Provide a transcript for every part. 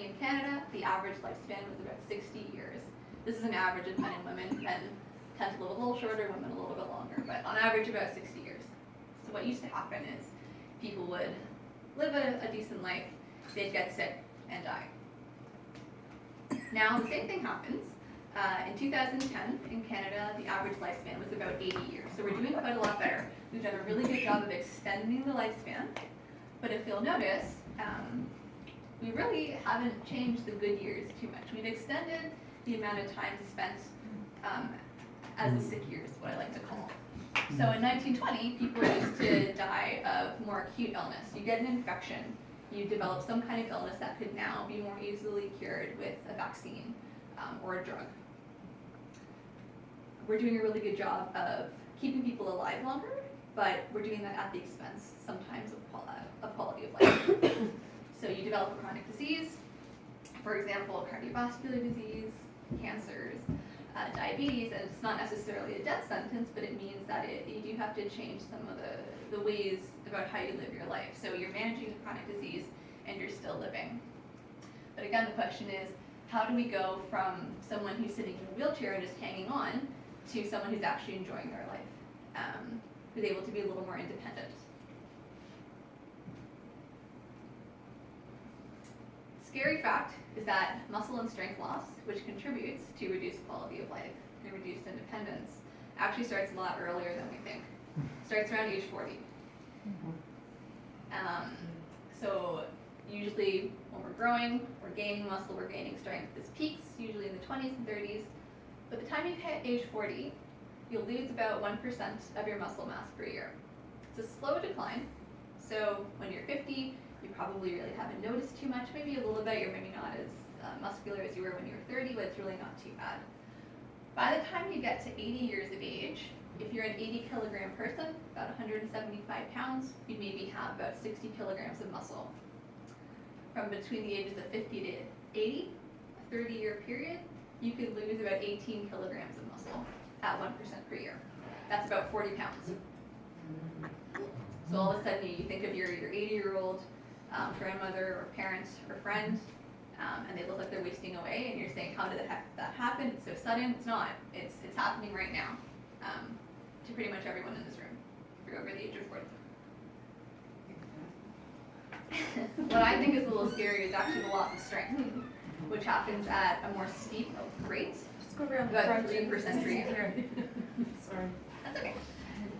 1920 in Canada, the average lifespan was about 60 years. This is an average of men and women. Men tend to live a little shorter, women a little bit longer, but on average about 60 years. So what used to happen is people would live a decent life, they'd get sick and die. Now the same thing happens. In 2010 in Canada, the average lifespan was about 80 years. So we're doing quite a lot better. We've done a really good job of extending the lifespan. But if you'll notice, we really haven't changed the good years too much. We've extended the amount of time spent as the sick years, what I like to call. So in 1920, people used to die of more acute illness. You get an infection, you develop some kind of illness that could now be more easily cured with a vaccine or a drug. We're doing a really good job of keeping people alive longer, but we're doing that at the expense sometimes of quality of life. So you develop a chronic disease, for example, cardiovascular disease, cancers, diabetes, and it's not necessarily a death sentence, but it means that you do have to change some of the ways about how you live your life. So you're managing a chronic disease and you're still living. But again, the question is, how do we go from someone who's sitting in a wheelchair and just hanging on to someone who's actually enjoying their life, who's able to be a little more independent? Scary fact is that muscle and strength loss, which contributes to reduced quality of life and reduced independence, actually starts a lot earlier than we think. It starts around age 40. So usually when we're growing, we're gaining muscle, we're gaining strength. This peaks usually in the 20s and 30s. By the time you hit age 40, you'll lose about 1% of your muscle mass per year. It's a slow decline. So when you're 50, you probably really haven't noticed too much, maybe a little bit, you're maybe not as muscular as you were when you were 30, but it's really not too bad. By the time you get to 80 years of age, if you're an 80 kilogram person, about 175 pounds, you maybe have about 60 kilograms of muscle. From between the ages of 50 to 80, a 30-year period, you could lose about 18 kilograms of muscle at 1% per year. That's about 40 pounds. So all of a sudden you think of your 80-year-old grandmother or parent or friend, and they look like they're wasting away, and you're saying, how did that happen? It's so sudden. It's not. It's happening right now to pretty much everyone in this room if you're over the age of 40. What I think is a little scary is actually the loss of strength, which happens at a more steep rate. Just go around about 3% per year. Sorry. That's okay.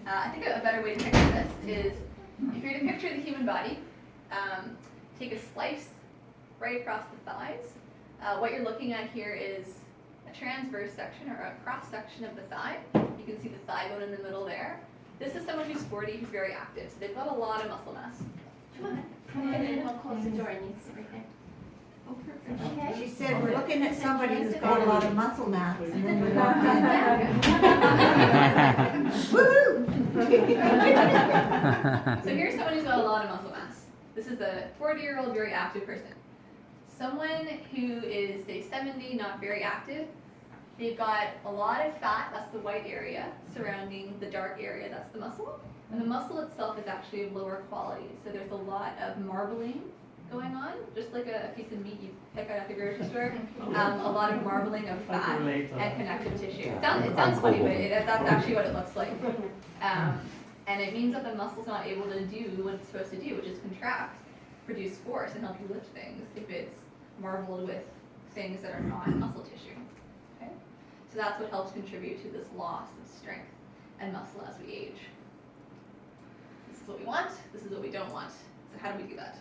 I think a better way to picture this is, if you're to picture the human body, take a slice right across the thighs. What you're looking at here is a transverse section or a cross section of the thigh. You can see the thigh bone in the middle there. This is someone who's 40 who's very active, so they've got a lot of muscle mass. Come on in, I'll close the door and you can sit right there. Oh, perfect. Okay. She said, we're looking at somebody who's got a lot of muscle mass, and then we walked in. So here's someone who's got a lot of muscle mass. This is a 40-year-old very active person. Someone who is, say, 70, not very active, they've got a lot of fat, that's the white area, surrounding the dark area, that's the muscle. And the muscle itself is actually of lower quality, so there's a lot of marbling going on, just like a piece of meat you pick out at the grocery store. A lot of marbling of fat and connective tissue. It sounds funny, but that's actually what it looks like. And it means that the muscle's not able to do what it's supposed to do, which is contract, produce force, and help you lift things if it's marbled with things that are not muscle tissue. Okay? So that's what helps contribute to this loss of strength and muscle as we age. This is what we want, this is what we don't want. So how do we do that?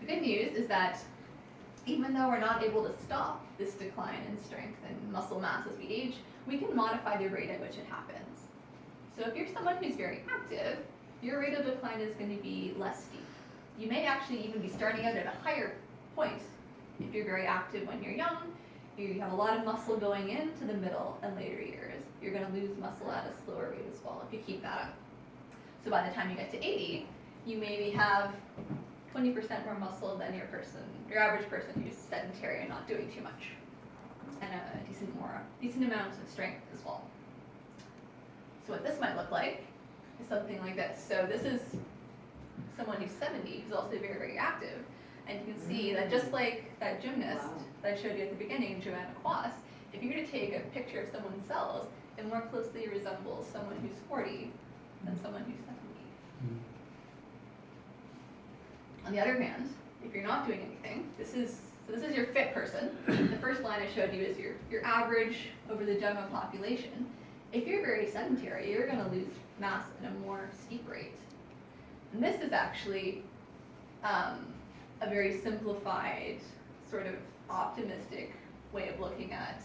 The good news is that even though we're not able to stop this decline in strength and muscle mass as we age, we can modify the rate at which it happens. So if you're someone who's very active, your rate of decline is going to be less steep. You may actually even be starting out at a higher point. If you're very active when you're young, you have a lot of muscle going into the middle and later years. You're going to lose muscle at a slower rate as well if you keep that up. So by the time you get to 80, you maybe have 20% more muscle than your average person who's sedentary and not doing too much, and a decent amount of strength as well. So what this might look like is something like this. So this is someone who's 70 who's also very, very active, And you can see that just like that gymnast that I showed you at the beginning, Joanna Quas, if you were to take a picture of someone's cells, it more closely resembles someone who's 40 than someone who's 70. On the other hand, if you're not doing anything, this is your fit person. The first line I showed you is your average over the general population. If you're very sedentary, you're going to lose mass at a more steep rate. And this is actually a very simplified, sort of optimistic way of looking at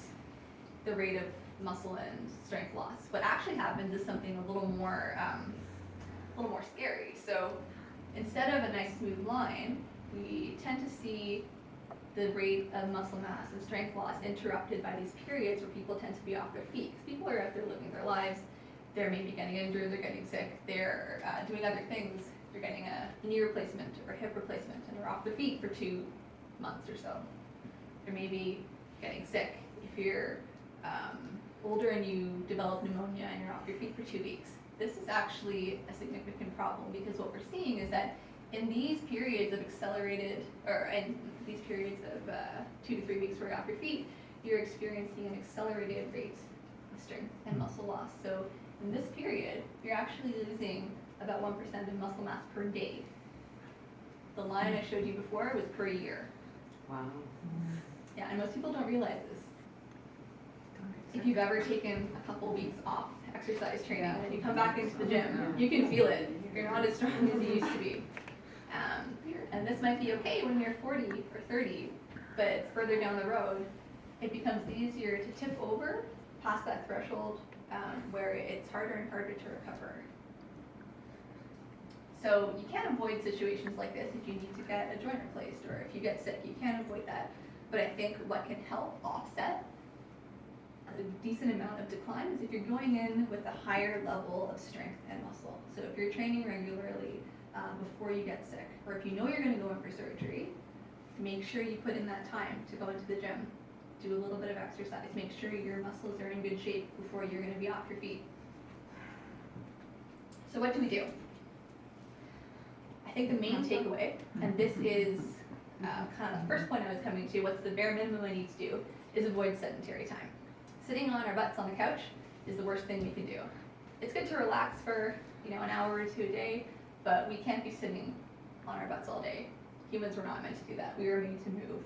the rate of muscle and strength loss. What actually happens is something a little more scary. So instead of a nice smooth line, we tend to see the rate of muscle mass and strength loss interrupted by these periods where people tend to be off their feet. 'Cause people are out there living their lives. They're maybe getting injured, they're getting sick, they're doing other things. They're getting a knee replacement or hip replacement, and they're off their feet for 2 months or so. They're maybe getting sick. If you're older and you develop pneumonia and you're off your feet for 2 weeks, this is actually a significant problem, because what we're seeing is that in these periods of accelerated, or in these periods of 2 to 3 weeks where you're off your feet, you're experiencing an accelerated rate of strength and muscle loss. So in this period, you're actually losing about 1% of muscle mass per day. The line I showed you before was per year. Wow. Yeah, and most people don't realize this. If you've ever taken a couple weeks off exercise training and you come back into the gym, you can feel it. You're not as strong as you used to be. And this might be okay when you're 40 or 30, but further down the road, it becomes easier to tip over past that threshold where it's harder and harder to recover. So you can't avoid situations like this if you need to get a joint replaced or if you get sick. You can't avoid that. But I think what can help offset a decent amount of decline is if you're going in with a higher level of strength and muscle. So if you're training regularly before you get sick, or if you know you're going to go in for surgery, make sure you put in that time to go into the gym. Do a little bit of exercise. Make sure your muscles are in good shape before you're going to be off your feet. So what do we do? I think the main takeaway, and this is kind of the first point I was coming to, what's the bare minimum I need to do, is avoid sedentary time. Sitting on our butts on the couch is the worst thing we can do. It's good to relax for an hour or two a day, but we can't be sitting on our butts all day. Humans were not meant to do that. We were made to move.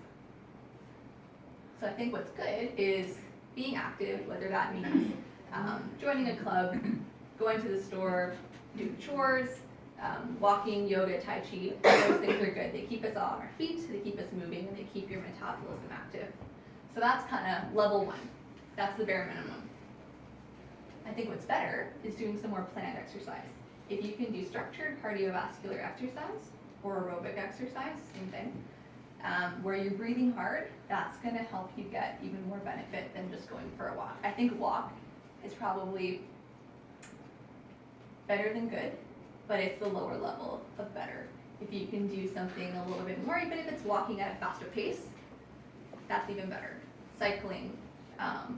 So I think what's good is being active, whether that means joining a club, going to the store, doing chores, walking, yoga, tai chi. Those things are good. They keep us on our feet, they keep us moving, and they keep your metabolism active. So that's kind of level 1. That's the bare minimum. I think what's better is doing some more planned exercise. If you can do structured cardiovascular exercise or aerobic exercise, same thing, where you're breathing hard, that's going to help you get even more benefit than just going for a walk. I think walk is probably better than good, but it's the lower level of better. If you can do something a little bit more, even if it's walking at a faster pace, that's even better. Cycling,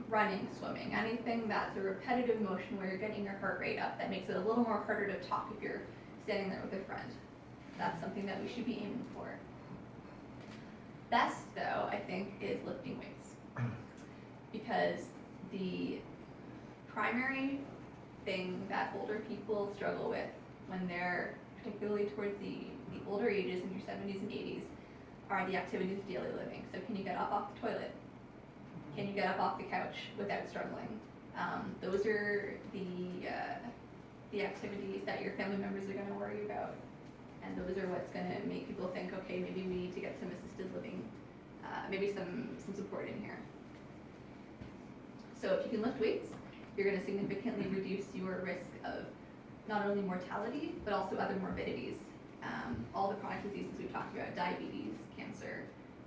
running, swimming, anything that's a repetitive motion where you're getting your heart rate up, that makes it a little more harder to talk if you're standing there with a friend. That's something that we should be aiming for. Best, though, I think, is lifting weights. Because the primary thing that older people struggle with when they're particularly towards the older ages in your 70s and 80s are the activities of daily living. So can you get up off the toilet? Can you get up off the couch without struggling? Those are the activities that your family members are going to worry about. And those are what's going to make people think, okay, maybe we need to get some assisted living, maybe some support in here. So if you can lift weights, you're going to significantly reduce your risk of not only mortality, but also other morbidities. All the chronic diseases we've talked about, diabetes, cancer,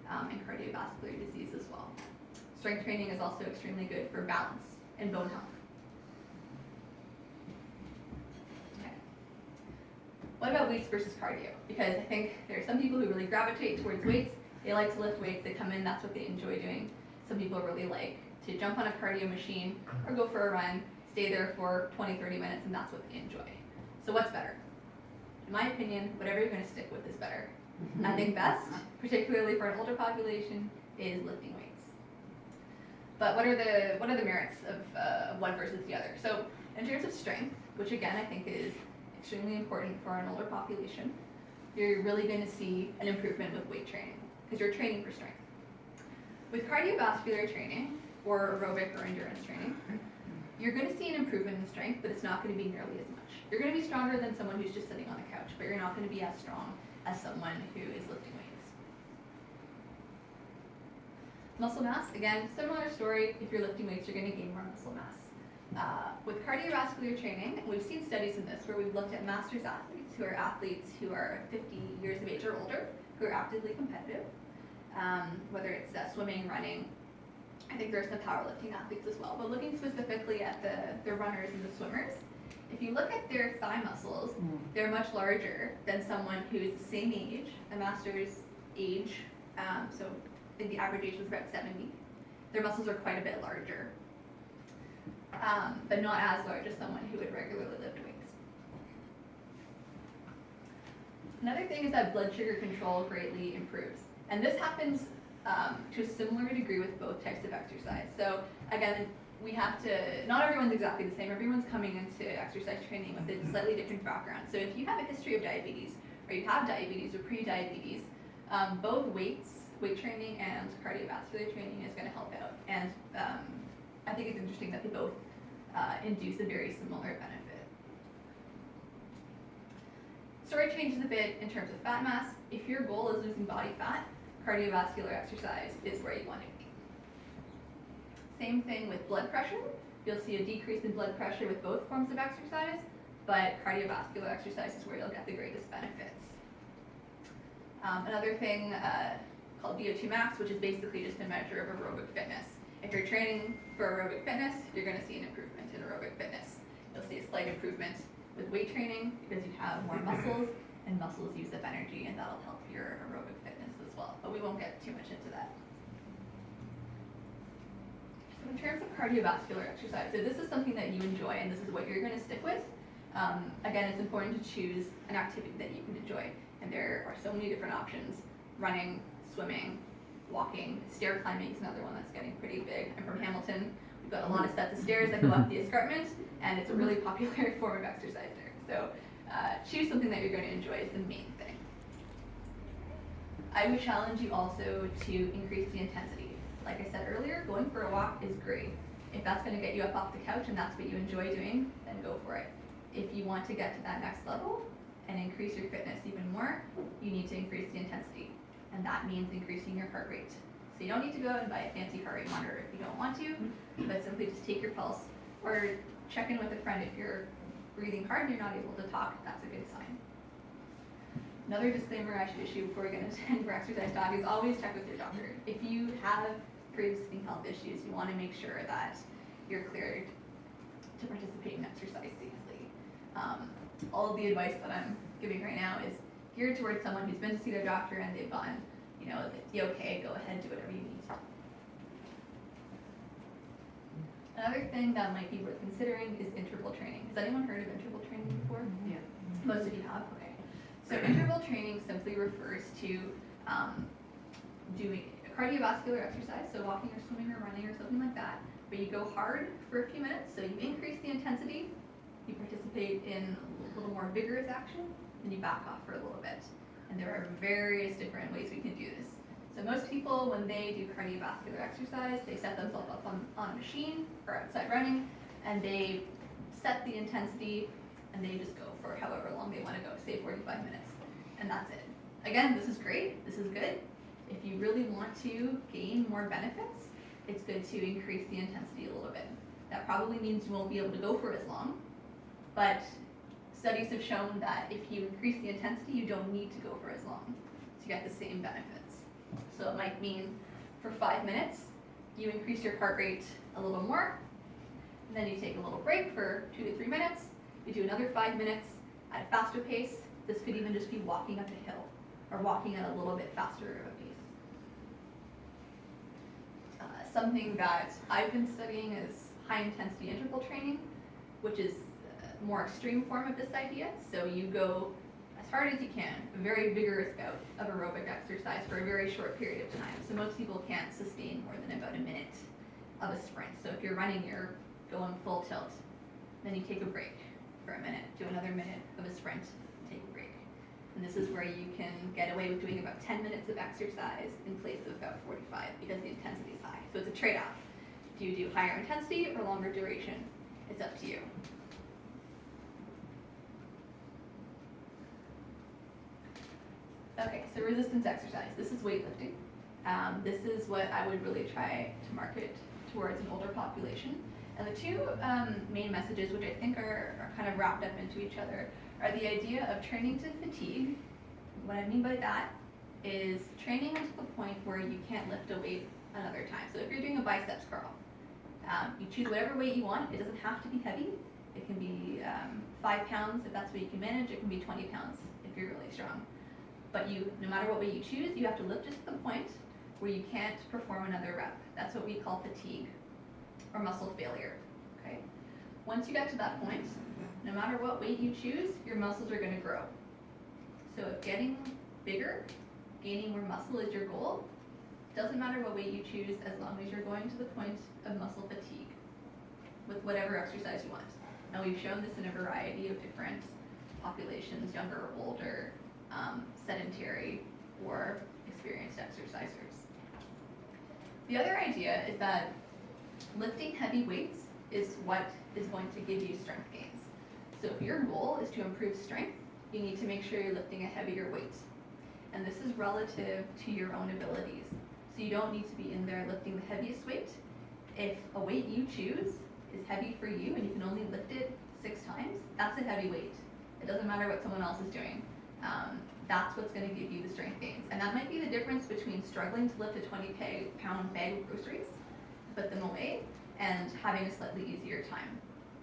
and cardiovascular disease as well. Strength training is also extremely good for balance and bone health. Okay. What about weights versus cardio? Because I think there are some people who really gravitate towards weights. They like to lift weights, they come in, that's what they enjoy doing. Some people really like to jump on a cardio machine or go for a run, stay there for 20, 30 minutes, and that's what they enjoy. So what's better? In my opinion, whatever you're going to stick with is better. I think best, particularly for an older population, is lifting weights. But what are the merits of one versus the other? So in terms of strength, which again I think is extremely important for an older population, you're really going to see an improvement with weight training because you're training for strength. With cardiovascular training or aerobic or endurance training, you're going to see an improvement in strength, but it's not going to be nearly as much. You're going to be stronger than someone who's just sitting on the couch, but you're not going to be as strong as someone who is lifting weights. Muscle mass, again, similar story. If you're lifting weights, you're going to gain more muscle mass. With cardiovascular training, we've seen studies in this where we've looked at masters athletes who are 50 years of age or older, who are actively competitive, whether it's swimming, running. I think there's some powerlifting athletes as well, but looking specifically at the runners and the swimmers, if you look at their thigh muscles, they're much larger than someone who is the same age, a master's age, so I think the average age was about 70. Their muscles are quite a bit larger, but not as large as someone who would regularly lift weights. Another thing is that blood sugar control greatly improves, and this happens to a similar degree with both types of exercise. So again, we have to, not everyone's exactly the same. Everyone's coming into exercise training with a slightly different background. So if you have a history of diabetes, or you have diabetes or pre-diabetes, both weight training and cardiovascular training is going to help out. And I think it's interesting that they both induce a very similar benefit. Story changes a bit in terms of fat mass. If your goal is losing body fat, cardiovascular exercise is where you want to be. Same thing with blood pressure. You'll see a decrease in blood pressure with both forms of exercise, but cardiovascular exercise is where you'll get the greatest benefits. Another thing called VO2 max, which is basically just a measure of aerobic fitness. If you're training for aerobic fitness, you're going to see an improvement in aerobic fitness. You'll see a slight improvement with weight training because you have more muscles, and muscles use up energy, and that'll help your aerobic fitness as well. But we won't get too much into that. So in terms of cardiovascular exercise, so this is something that you enjoy, and this is what you're going to stick with. Again, it's important to choose an activity that you can enjoy, and there are so many different options: running, swimming, walking. Stair climbing is another one that's getting pretty big. I'm from Hamilton. We've got a lot of sets of stairs that go up the escarpment, and it's a really popular form of exercise there. So choose something that you're going to enjoy is the main thing. I would challenge you also to increase the intensity. Like I said earlier, going for a walk is great. If that's going to get you up off the couch and that's what you enjoy doing, then go for it. If you want to get to that next level and increase your fitness even more, you need to increase the intensity. And that means increasing your heart rate. So you don't need to go out and buy a fancy heart rate monitor if you don't want to, but simply just take your pulse or check in with a friend if you're breathing hard and you're not able to talk. That's a good sign. Another disclaimer I should issue before we get into any more exercise talk is always check with your doctor. If you have pre-existing health issues, you want to make sure that you're cleared to participate in exercise safely. All of the advice that I'm giving right now is geared towards someone who's been to see their doctor and they've gone, okay, go ahead, do whatever you need. Another thing that might be worth considering is interval training. Has anyone heard of interval training before? Yeah. Most of you have? Okay. So interval training simply refers to doing cardiovascular exercise, so walking or swimming or running or something like that, but you go hard for a few minutes, so you increase the intensity, you participate in a little more vigorous action, and you back off for a little bit. And there are various different ways we can do this. So most people, when they do cardiovascular exercise, they set themselves up on a machine or outside running, and they set the intensity, and they just go for however long they want to go, say 45 minutes, and that's it. Again, this is great, this is good. If you really want to gain more benefits, it's good to increase the intensity a little bit. That probably means you won't be able to go for as long, but studies have shown that if you increase the intensity, you don't need to go for as long to get the same benefits. So it might mean for 5 minutes, you increase your heart rate a little more, and then you take a little break for 2 to 3 minutes, you do another 5 minutes at a faster pace. This could even just be walking up a hill or walking at a little bit faster of a pace. Something that I've been studying is high intensity interval training, which is a more extreme form of this idea. So you go as hard as you can, a very vigorous bout of aerobic exercise for a very short period of time. So most people can't sustain more than about a minute of a sprint. So if you're running, you're going full tilt. Then you take a break for a minute, do another minute of a sprint, take a break. And this is where you can get away with doing about 10 minutes of exercise in place of about 45 because the intensity is high. So it's a trade-off. Do you do higher intensity or longer duration? It's up to you. Okay, so resistance exercise. This is weightlifting. This is what I would really try to market towards an older population. And the two main messages, which I think are kind of wrapped up into each other, are the idea of training to fatigue. What I mean by that is training to the point where you can't lift a weight another time. So if you're doing a biceps curl, you choose whatever weight you want. It doesn't have to be heavy. It can be 5 pounds if that's what you can manage. It can be 20 pounds if you're really strong. But no matter what weight you choose, you have to lift it to the point where you can't perform another rep. That's what we call fatigue or muscle failure, okay? Once you get to that point, no matter what weight you choose, your muscles are gonna grow. So if getting bigger, gaining more muscle is your goal, doesn't matter what weight you choose as long as you're going to the point of muscle fatigue with whatever exercise you want. Now we've shown this in a variety of different populations, younger or older, sedentary or experienced exercisers. The other idea is that lifting heavy weights is what is going to give you strength gains. So if your goal is to improve strength, you need to make sure you're lifting a heavier weight. And this is relative to your own abilities. So you don't need to be in there lifting the heaviest weight. If a weight you choose is heavy for you and you can only lift it 6 times, that's a heavy weight. It doesn't matter what someone else is doing. That's what's going to give you the strength gains. And that might be the difference between struggling to lift a 20-pound bag of groceries, put them away, and having a slightly easier time.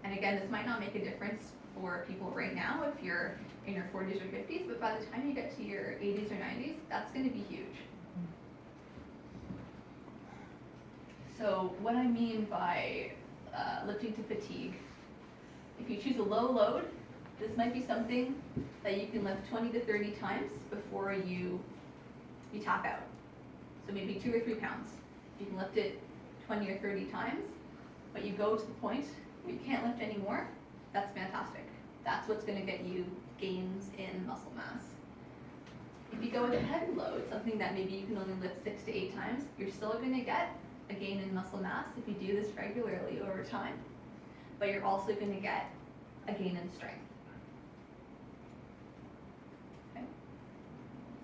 And again, this might not make a difference for people right now if you're in your 40s or 50s, but by the time you get to your 80s or 90s, that's going to be huge. So what I mean by lifting to fatigue, if you choose a low load, this might be something that you can lift 20 to 30 times before you tap out. So maybe 2 or 3 pounds. You can lift it 20 or 30 times, but you go to the point where you can't lift anymore, that's fantastic. That's what's going to get you gains in muscle mass. If you go with a heavy load, something that maybe you can only lift 6 to 8 times, you're still going to get a gain in muscle mass if you do this regularly over time, but you're also going to get a gain in strength. Okay.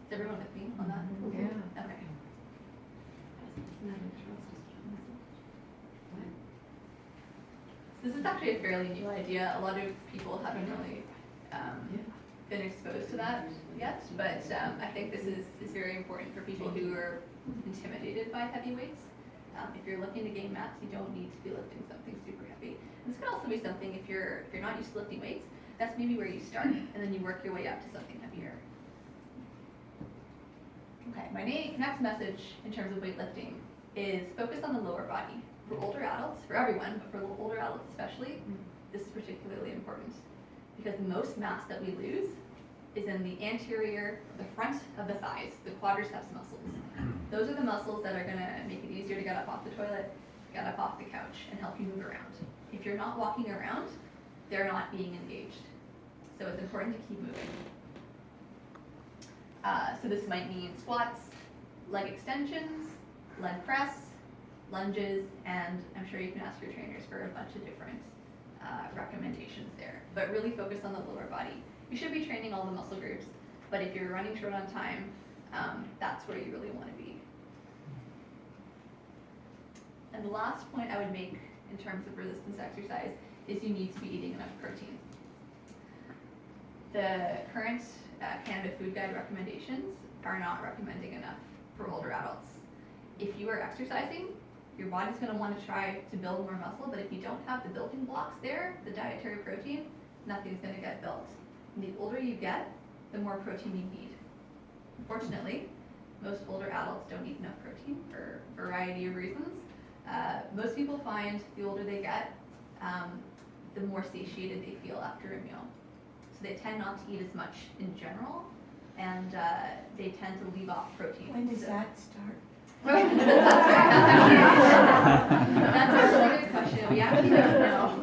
Is everyone with me on that? Yeah. Okay. This is actually a fairly new idea. A lot of people haven't really been exposed to that yet, but I think this is very important for people who are intimidated by heavy weights. If you're looking to gain mass, you don't need to be lifting something super heavy. And this could also be something if you're not used to lifting weights, that's maybe where you start, and then you work your way up to something heavier. Okay, my next message in terms of weightlifting is focus on the lower body. For older adults, for everyone, but for older adults especially, this is particularly important because the most mass that we lose is in the anterior, the front of the thighs, the quadriceps muscles. Those are the muscles that are going to make it easier to get up off the toilet, get up off the couch, and help you move around. If you're not walking around, they're not being engaged. So it's important to keep moving. So this might mean squats, leg extensions, leg press, lunges, and I'm sure you can ask your trainers for a bunch of different recommendations there. But really focus on the lower body. You should be training all the muscle groups, but if you're running short on time, that's where you really want to be. And the last point I would make in terms of resistance exercise is you need to be eating enough protein. The current Canada Food Guide recommendations are not recommending enough for older adults. If you are exercising, your body's going to want to try to build more muscle, but if you don't have the building blocks there, the dietary protein, nothing's going to get built. And the older you get, the more protein you need. Unfortunately, most older adults don't eat enough protein for a variety of reasons. Most people find the older they get, the more satiated they feel after a meal. so they tend not to eat as much in general, and they tend to leave off protein. When does So- that start? That's a really good question. We actually don't know.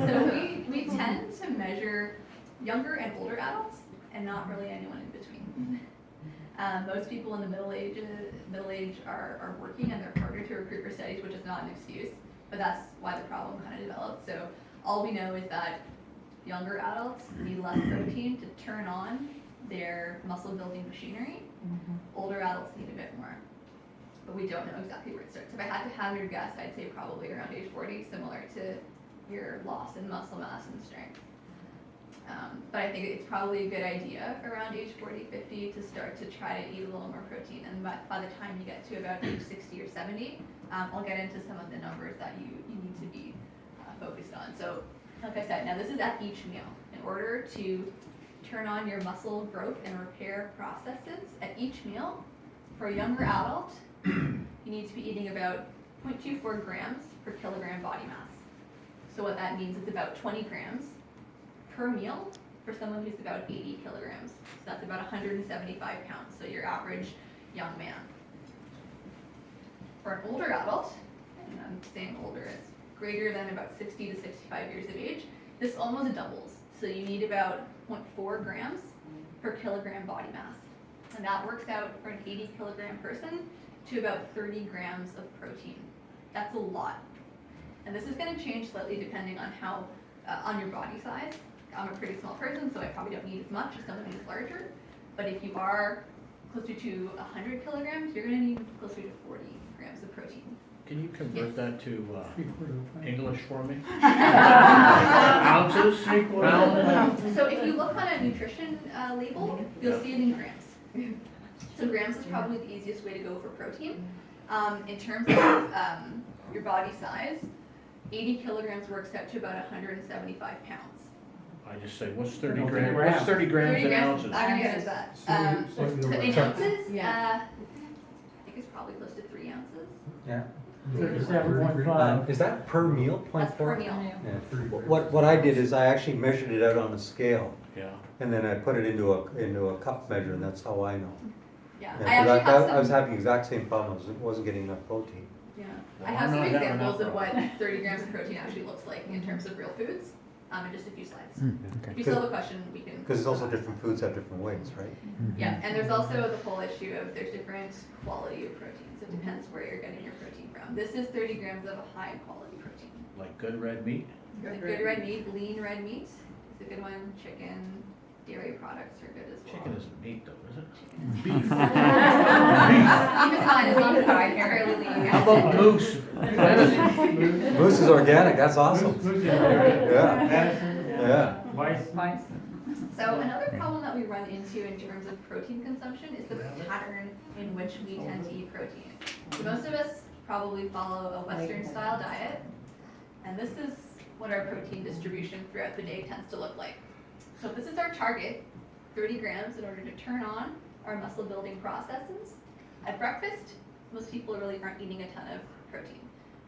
So we tend to measure younger and older adults, and not really anyone in between. Most people in the middle age are working, and they're harder to recruit for studies, which is not an excuse, but that's why the problem kind of developed. So all we know is that younger adults need less protein to turn on their muscle building machinery. Older adults need a bit more, but we don't know exactly where it starts. If I had to hazard a guess, I'd say probably around age 40, similar to your loss in muscle mass and strength. But I think it's probably a good idea around age 40, 50 to start to try to eat a little more protein. And by the time you get to about age 60 or 70, I'll get into some of the numbers that you need to be focused on. So like I said, now this is at each meal. In order to turn on your muscle growth and repair processes at each meal, for a younger adult, you need to be eating about 0.24 grams per kilogram body mass. So what that means is about 20 grams per meal for someone who's about 80 kilograms. So that's about 175 pounds, so your average young man. For an older adult, and I'm saying older, it's greater than about 60 to 65 years of age, this almost doubles. So you need about 0.4 grams per kilogram body mass. And that works out for an 80 kilogram person to about 30 grams of protein. That's a lot. And this is going to change slightly depending on how, on your body size. I'm a pretty small person, so I probably don't need as much as someone who's larger. But if you are closer to 100 kilograms, you're going to need closer to 40 grams of protein. Can you convert Yes. that to 3/4 English for me? Ounces? Pounds? So if you look on a nutrition label, you'll see it in grams. So grams is probably the easiest way to go for protein. In terms of your body size, 80 kilograms works out to about 175 pounds. I just say, what's 30 No, grams? grams. What's 30 grams in ounces? I'm gonna get into that. So in ounces, I think it's probably close to 3 ounces. Yeah. 37.5. Is that per meal, That's 0.4? per meal. Yeah. What I did is I actually measured it out on a scale, Yeah. and then I put it into a cup measure, and that's how I know. Yeah, Yeah, I actually 'cause have I was some. having the exact same problem, I wasn't getting enough protein. Yeah, Well, I have I'm some not having examples that of what problem. 30 grams of protein actually looks like in terms of real foods. In just a few slides. Okay. If you still have a question, we can. Because it's also different foods have different weights, right? Yeah, and there's also the whole issue of there's different quality of protein, so it depends where you're getting your protein from. This is 30 grams of a high quality protein. Like good red meat? The good red meat, lean red meat is a good one. Chicken, dairy products are good as well. Chicken isn't meat though, is it? Chicken is Beef. Beef is fine, it's not fried, it's fairly lean. How about moose? Moose is organic, that's awesome. Yeah. Yeah. Mice. So another problem that we run into in terms of protein consumption is the pattern in which we tend to eat protein. So most of us probably follow a Western style diet, and this is what our protein distribution throughout the day tends to look like. So if this is our target, 30 grams in order to turn on our muscle building processes. At breakfast, most people really aren't eating a ton of protein.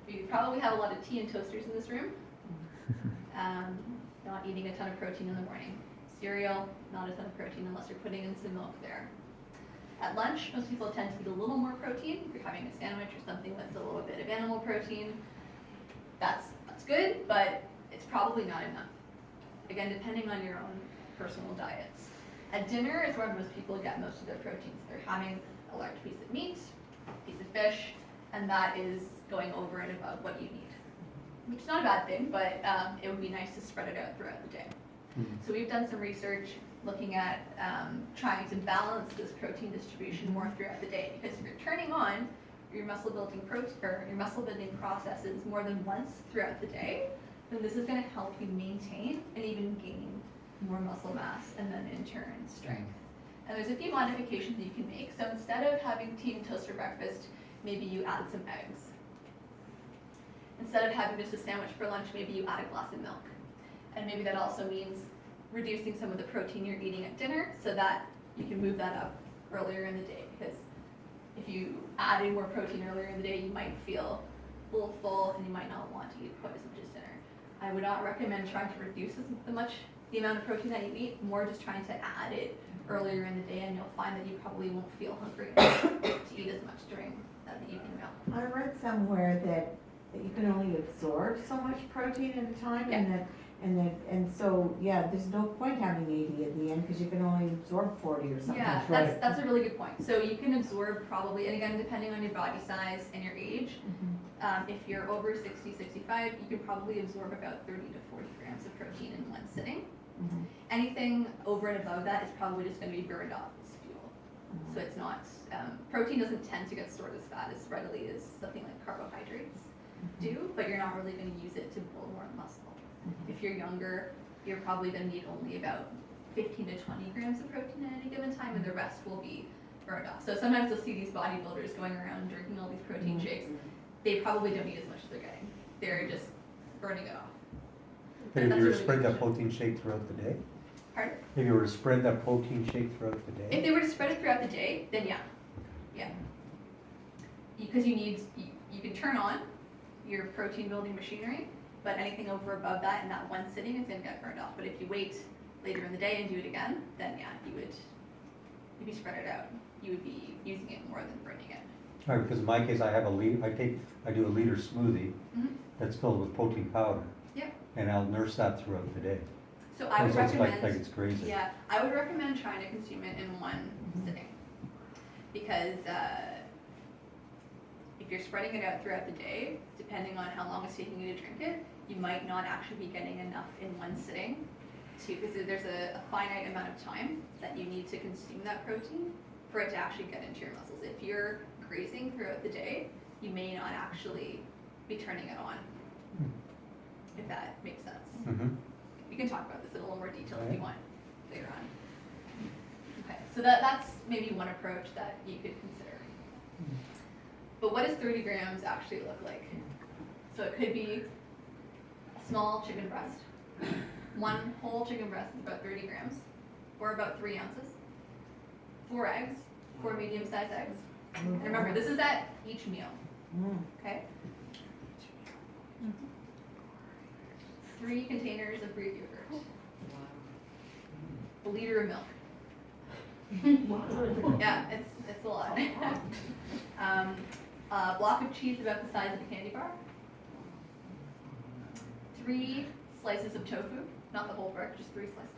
You probably have a lot of tea and toasters in this room. Not eating a ton of protein in the morning. Cereal, not a ton of protein unless you're putting in some milk there. At lunch, most people tend to eat a little more protein. If you're having a sandwich or something that's a little bit of animal protein, that's good, but it's probably not enough. Again, depending on your own personal diets. At dinner is where most people get most of their proteins. They're having a large piece of meat, a piece of fish, and that is going over and above what you need. Which is not a bad thing, but it would be nice to spread it out throughout the day. So we've done some research looking at trying to balance this protein distribution more throughout the day, because if you're turning on your muscle building processes more than once throughout the day, then this is going to help you maintain and even gain more muscle mass, and then in turn strength. And there's a few modifications you can make. So instead of having tea and toast for breakfast, maybe you add some eggs. Instead of having just a sandwich for lunch, maybe you add a glass of milk. And maybe that also means reducing some of the protein you're eating at dinner so that you can move that up earlier in the day. Because if you add in more protein earlier in the day, you might feel a little full and you might not want to eat quite as much as dinner. I would not recommend trying to reduce as much the amount of protein that you eat, more just trying to add it earlier in the day, and you'll find that you probably won't feel hungry enough to eat as much during the evening meal. I read somewhere that you can only absorb so much protein at a time, and so, yeah, there's no point having 80 at the end, because you can only absorb 40 or something. Yeah, That's right. that's a really good point. So you can absorb probably, and again, depending on your body size and your age, if you're over 60, 65, you can probably absorb about 30 to 40 grams of protein in one sitting. Mhm. Anything over and above that is probably just going to be burned off as fuel. So it's not, protein doesn't tend to get stored as fat as readily as something like carbohydrates do, but you're not really going to use it to build more muscle. If you're younger, you're probably going to need only about 15 to 20 grams of protein at any given time, and the rest will be burned off. So sometimes you'll see these bodybuilders going around drinking all these protein shakes. They probably don't eat as much as they're getting. They're just burning it off. But if That's you were a to really spread good that question. protein shake throughout the day? Pardon? If you were to spread that protein shake throughout the If day? they were to spread it throughout the day, then yeah. Because you can turn on your protein building machinery, but anything over above that in that one sitting is going to get burned off. But if you wait later in the day and do it again, then yeah, if you spread it out, you would be using it more than burning it. All right, because in my case, I have I do a liter smoothie Mhm. that's filled with protein powder. Yep. And I'll nurse that throughout the day. So I would So it's recommend, like it's crazy. yeah, I would recommend trying to consume it in one sitting, because if you're spreading it out throughout the day, depending on how long it's taking you to drink it, you might not actually be getting enough in one sitting because there's a finite amount of time that you need to consume that protein for it to actually get into your muscles. If you're grazing throughout the day, you may not actually be turning it on, if that makes sense. Mhm. We can talk about this in a little more detail if you want later on. Okay, so that's maybe one approach that you could consider. But what does 30 grams actually look like? So it could be a small chicken breast. One whole chicken breast is about 30 grams, or about 3 ounces. 4 eggs, 4 medium-sized eggs. And remember, this is at each meal, okay? 3 containers of Greek yogurt. A liter of milk. Yeah, it's a lot. A block of cheese about the size of a candy bar. 3 slices of tofu, not the whole brick, just 3 slices.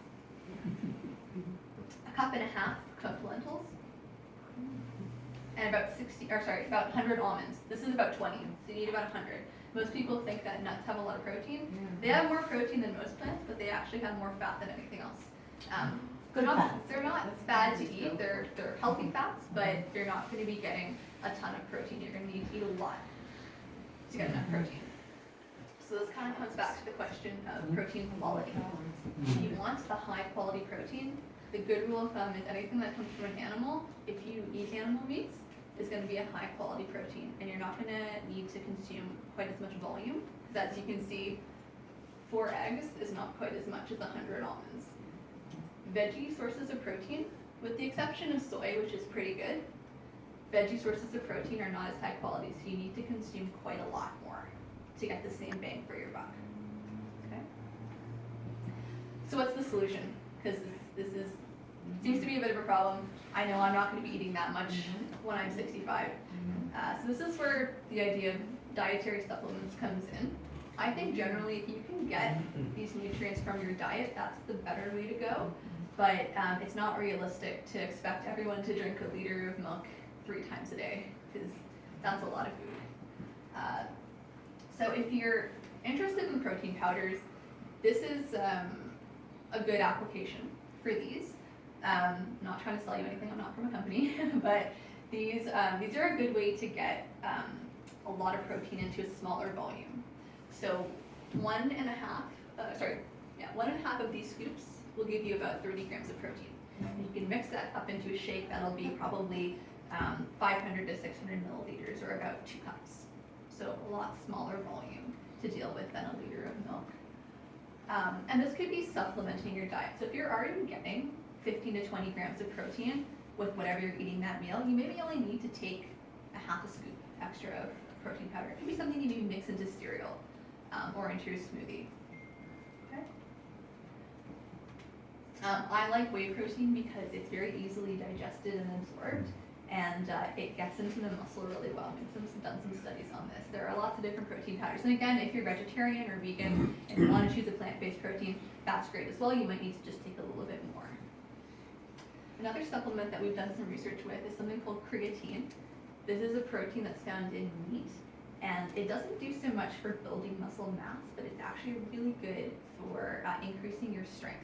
A cup and a half cooked lentils. And about 100 almonds. This is about 20, so you need about 100. Most people think that nuts have a lot of protein. They have more protein than most plants, but they actually have more fat than anything else. Good fats. They're not bad to eat. They're healthy fats, but you're not going to be getting a ton of protein. You're going to need to eat a lot to get enough protein. So this kind of comes back to the question of protein quality. If you want the high quality protein, the good rule of thumb is anything that comes from an animal, if you eat animal meats, is going to be a high quality protein, and you're not going to need to consume quite as much volume, because as you can see, 4 eggs is not quite as much as 100 almonds. Veggie sources of protein, with the exception of soy, which is pretty good, veggie sources of protein are not as high quality, so you need to consume quite a lot more to get the same bang for your buck. Okay? So what's the solution? Because this seems to be a bit of a problem. I know I'm not going to be eating that much when I'm 65. So this is where the idea of dietary supplements comes in. I think generally if you can get these nutrients from your diet, that's the better way to go. But it's not realistic to expect everyone to drink a liter of milk 3 times a day, because that's a lot of food. So if you're interested in protein powders, this is a good application for these. Not trying to sell you anything, I'm not from a company, but these are a good way to get a lot of protein into a smaller volume. So 1.5 of these scoops will give you about 30 grams of protein. And you can mix that up into a shake that'll be probably 500 to 600 milliliters, or about 2 cups. So a lot smaller volume to deal with than a liter of milk. And this could be supplementing your diet. So if you're already getting 15 to 20 grams of protein with whatever you're eating that meal, you maybe only need to take a half a scoop extra of protein powder. It could be something you maybe mix into cereal or into your smoothie. Okay? I like whey protein because it's very easily digested and absorbed, and it gets into the muscle really well. I've done some studies on this. There are lots of different protein powders, and again, if you're vegetarian or vegan and you want to choose a plant-based protein, that's great as well. You might need to just take a little bit more. Another supplement that we've done some research with is something called creatine. This is a protein that's found in meat, and it doesn't do so much for building muscle mass, but it's actually really good for increasing your strength.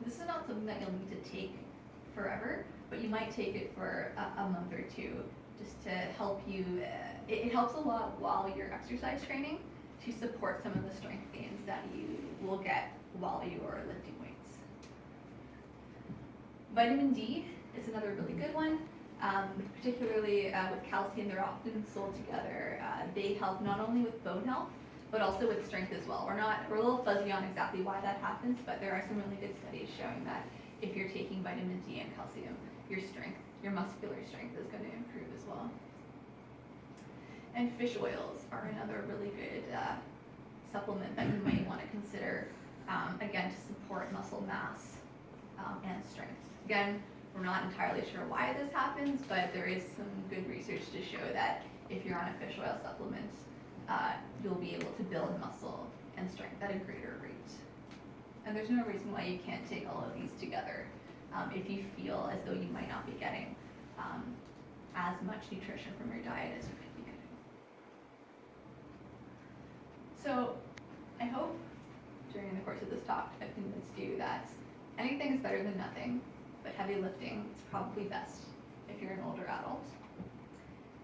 This is not something that you'll need to take forever, but you might take it for a month or two just to help you. It helps a lot while you're exercise training to support some of the strength gains that you will get while you are lifting weights. Vitamin D is another really good one. Particularly with calcium, they're often sold together. They help not only with bone health, but also with strength as well. We're a little fuzzy on exactly why that happens, but there are some really good studies showing that if you're taking vitamin D and calcium, your strength, your muscular strength is going to improve as well. And fish oils are another really good supplement that you might want to consider, again, to support muscle mass and strength. Again, we're not entirely sure why this happens, but there is some good research to show that if you're on a fish oil supplement, you'll be able to build muscle and strength at a greater rate. And there's no reason why you can't take all of these together if you feel as though you might not be getting as much nutrition from your diet as you could be getting. So I hope during the course of this talk I've convinced you that anything is better than nothing, but heavy lifting is probably best if you're an older adult.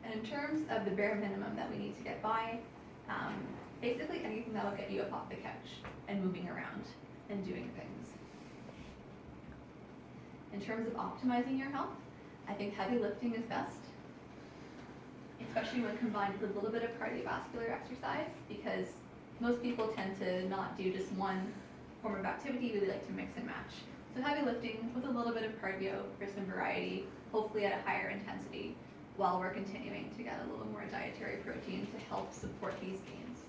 And in terms of the bare minimum that we need to get by, basically anything that will get you up off the couch and moving around and doing things. In terms of optimizing your health, I think heavy lifting is best, especially when combined with a little bit of cardiovascular exercise, because most people tend to not do just one form of activity, really like to mix and match. So heavy lifting with a little bit of cardio for some variety, hopefully at a higher intensity, while we're continuing to get a little more dietary protein to help support these gains.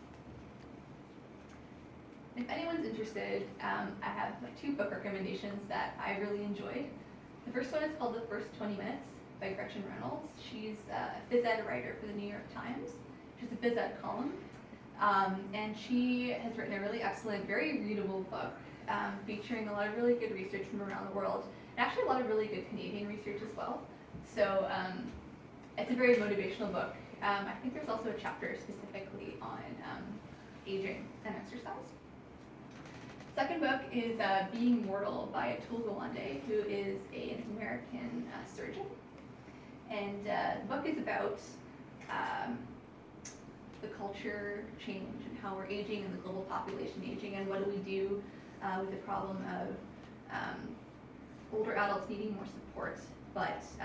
If anyone's interested, I have 2 book recommendations that I really enjoyed. The first one is called The First 20 Minutes by Gretchen Reynolds. She's a phys ed writer for the New York Times. She's a phys ed column. And she has written a really excellent, very readable book featuring a lot of really good research from around the world, and actually a lot of really good Canadian research as well. So it's a very motivational book. I think there's also a chapter specifically on aging and exercise. Second book is Being Mortal by Atul Gawande, who is an American surgeon. And the book is about the culture change and how we're aging and the global population aging, and what do we do with the problem of older adults needing more support, but